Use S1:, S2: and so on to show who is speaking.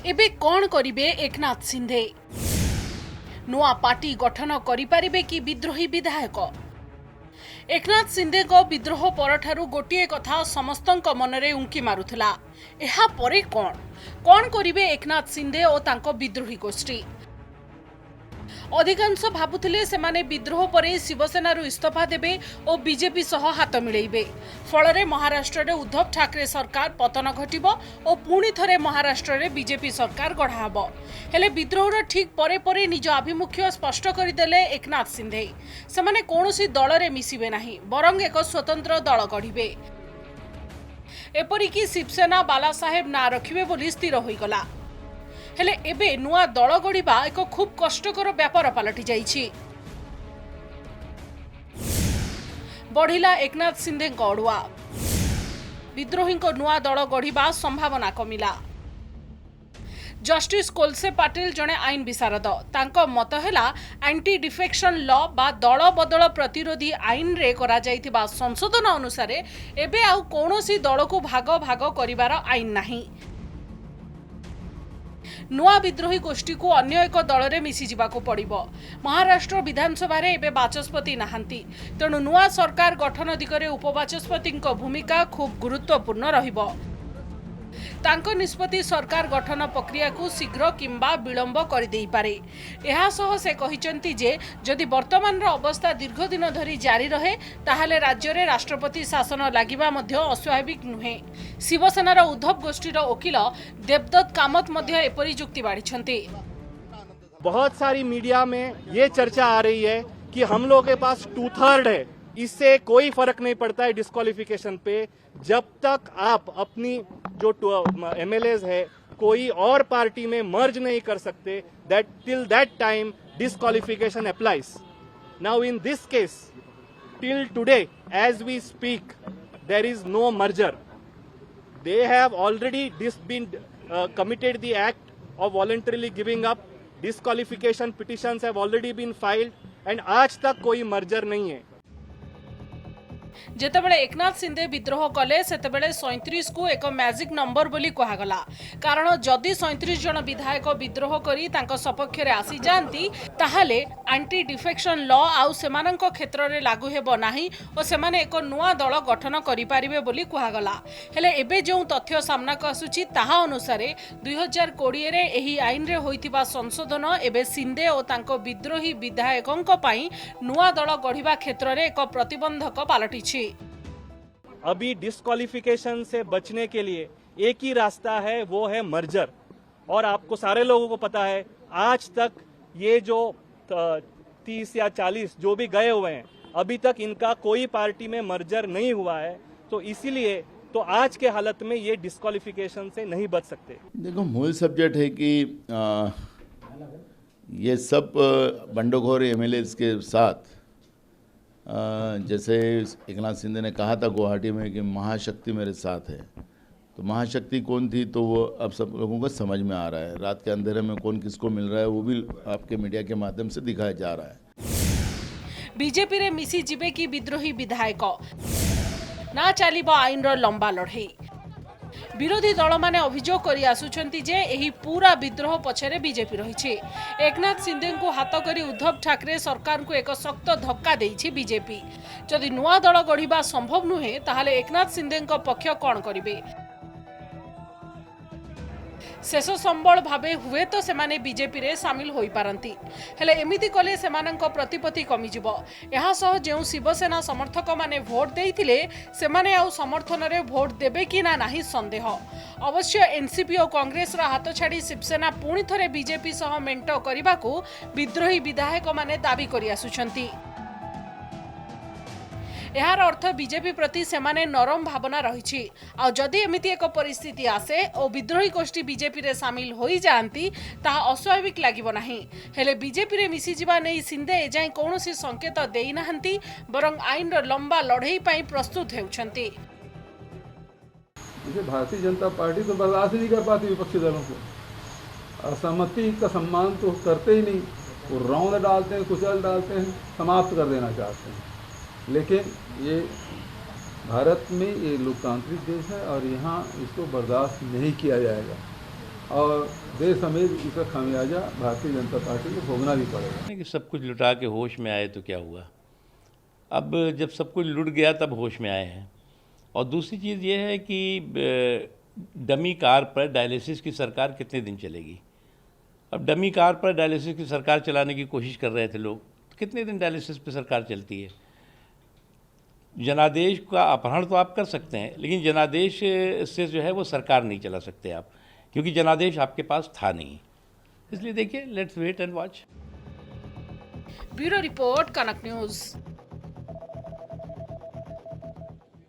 S1: एबे कौन करिवे एकनाथ सिंधे? नुआ पार्टी गठन करिपारिबे कि विद्रोही विधायक? एकनाथ सिंधे को विद्रोह परठारु गोटिए कथा समस्तंक मनरे उंकी मारुथला। एहा परे कौन करिवे एकनाथ सिंधे और तांको विद्रोही गोष्ठी? अधिकांश भाबुथिले सेमाने विद्रोह परे शिवसेना इस्तीफा देबे और बीजेपी सह हाथ मिलेइबे। फलरे महाराष्ट्र रे उद्धव ठाकरे सरकार पतन घटिबो और पुणी थरे महाराष्ट्र रे बीजेपी सरकार गढ़ाबो। हेले विद्रोहर ठीक परे परे निज आभिमुख्य स्पष्ट करदेले एकनाथ सिंधे। सेमाने कोनोसी दल रे मिसिबे नाही, बरंग एक स्वतंत्र दल गढ़िबे। एपरिकी शिवसेना बाला साहेब ना रखिबे बोली स्थिर होइगला। हेले एबे नुआ दल गढ़िबा एक खूब कष्टकर व्यापार पलटि जाइछि। बढ़िला एकनाथ सिंधे अड़ुआ, विद्रोही नुआ दल गढ़िबा संभावना कमिला। जस्टिस कोलसे पाटिल जड़े आईन विशारद, तांको मत हैला एंटी डिफेक्शन लॉ बा दल बदल प्रतिरोधी आईन रे करा जाइथिबा संशोधन अनुसार एबे आउ कोनोसी दल को भाग भाग करिवार आईन नाही। नुआ विद्रोही गोष्ठी को अन्य एक दल रे मिसी जिबाको पड़िबो। महाराष्ट्र विधानसभा रे एबे बाचस्पति नाहंती, तेणु नुआ सरकार गठन दिगरे उपबाचस्पति भूमिका खूब गुरुत्वपूर्ण रहिबो। तांको निष्पत्ति सरकार गठन प्रक्रिया को शीघ्र किंबा विलंब कर देई पारे। एहा सह से कहिचंती जे जदि वर्तमान रो अवस्था दीर्घ दिन धरी जारी रहे ताहाले राज्य रे राष्ट्रपति शासन लागिबा मध्य अस्वाभाविक नुहे। शिवसेना रो उद्धव गोष्ठी रो वकील देवदत्त कामत मध्य एपरि जुक्ति बाढ़िछंती।
S2: बहुत सारी मीडिया में ये चर्चा आ रही है कि हम लोग के पास 2/3 है, इससे कोई फर्क नहीं पड़ता है डिस्क्वालिफिकेशन पे। जब तक आप अपनी जो एमएलएज है कोई और पार्टी में मर्ज नहीं कर सकते, that till that time disqualification applies. Now in this case till today as we speak there is no merger. They have already been committed the act of voluntarily giving up. Disqualification petitions have already been filed and आज तक कोई merger नहीं है।
S1: जेतेबेले एकनाथ सिंधे विद्रोह कले सेतेबेले 37 को एक magic number बोली कहागला, कारण जदि 37 जन विधायक विद्रोह करी तांको सपक्ष रे आसी जानती ताहाले एंटी डिफेक्शन लॉ आउ सेमानंक क्षेत्र रे लागू हेबो नाही और सेमाने एक नुआ दल गठन करि पारिबे बोली कहागला। हेले एबे जो तथ्य सामना को आसुची ताहा अनुसार 2020 रे एही आईन रे होइतिबा संशोधन एबे सिंधे और तांको विद्रोही विधायकंक पई नुआ दल गढ़िबा क्षेत्र रे एक प्रतिबंधक पालटिछि।
S2: अभी डिस्क्वालिफिकेशन से बचने के लिए एक ही रास्ता है, वो है मर्जर। और आपको सारे लोगों को पता है आज तक ये जो 30 या 40 जो भी गए हुए हैं अभी तक इनका कोई पार्टी में मर्जर नहीं हुआ है, तो इसीलिए तो आज के हालत में ये डिस्क्वालिफिकेशन से नहीं बच सकते।
S3: देखो, मूल सब्जेक्ट है कि ये सब बंडखोर एमएलएज के साथ जैसे एकनाथ सिंधे ने कहा था गुवाहाटी में कि महाशक्ति मेरे साथ है, तो महाशक्ति कौन थी तो वो अब सब लोगों को समझ में आ रहा है। रात के अंधेरे में कौन किसको मिल रहा है वो भी आपके मीडिया के माध्यम से दिखाया जा रहा है।
S1: बीजेपी रे मिसी जिबे की विद्रोही विधायक ना चलिबो आईन रो लंबा लड़ाई। विरोधी दल माने अभियोग करी आसुछंती जे एही पूरा विद्रोह पछरे बीजेपी रहिछि। एकनाथ सिंधे को हाथ करी उद्धव ठाकरे सरकार को एक सख्त धक्का देइछि बीजेपी। जदि नुआ दल गढ़िबा संभव नुहे ताहाले एकनाथ सिंधे पक्ष कौन करिवे? शेष संबल भावे हुए तो सेमाने बीजेपी रे सामिल होई पारंती, हेले एमिति कले सेमानंक प्रतिपत्ति कमी जिवो। एहा सह जेउ शिवसेना समर्थक माने भोट देइथिले सेमाने आउ समर्थन रे भोट देबे कि ना नाही संदेह। अवश्य एनसीपी और कांग्रेस रा हाथ छाड़ी शिवसेना पुणी थरे बीजेपी सह मेंट करिबाकू विद्रोही विधायक माने दाबी करि आसुछंती। यार अर्थ बीजेपी प्रति सेमाने नरम भावना रही। आ जदि एमिति एक परिस्थिति आसे और विद्रोही गोष्ठी बीजेपी रे सामिल होई जांती ताहा अस्वाभाविक लागिबो नाही। हेले बीजेपी रे मिसी जिबा नै सिंधे एजाय कोनोसी संकेत देई नाहंती, बरं आईन रो लंबा लड़ाई पई प्रस्तुत हेउछंती।
S4: भारतीय जनता पार्टी तो बर्दाश्त नहीं कर पाती विपक्षी दलों को, असहमति का सम्मान तो करते ही नहीं, वो रौंद डालते हैं, कुचल डालते हैं, समाप्त कर देना चाहते हैं। लेकिन ये भारत में ये लोकतांत्रिक देश है और यहाँ इसको बर्दाश्त नहीं किया जाएगा। और देश समेत इसका खामियाजा भारतीय जनता पार्टी को भोगना भी पड़ेगा।
S5: कि सब कुछ लुटा के होश में आए तो क्या हुआ। अब जब सब कुछ लुट गया तब होश में आए हैं। और दूसरी चीज़ ये है कि डमी कार पर डायलिसिस की सरकार कितने दिन चलेगी। अब डमी कार पर डायलिसिस की सरकार चलाने की कोशिश कर रहे थे लोग, तो कितने दिन डायलिसिस पे सरकार चलती है। जनादेश का अपहरण तो आप कर सकते हैं, लेकिन जनादेश से जो है वो सरकार नहीं चला सकते आप, क्योंकि जनादेश आपके पास था नहीं। इसलिए देखिए, let's wait and watch.
S1: Bureau report, Kanak news.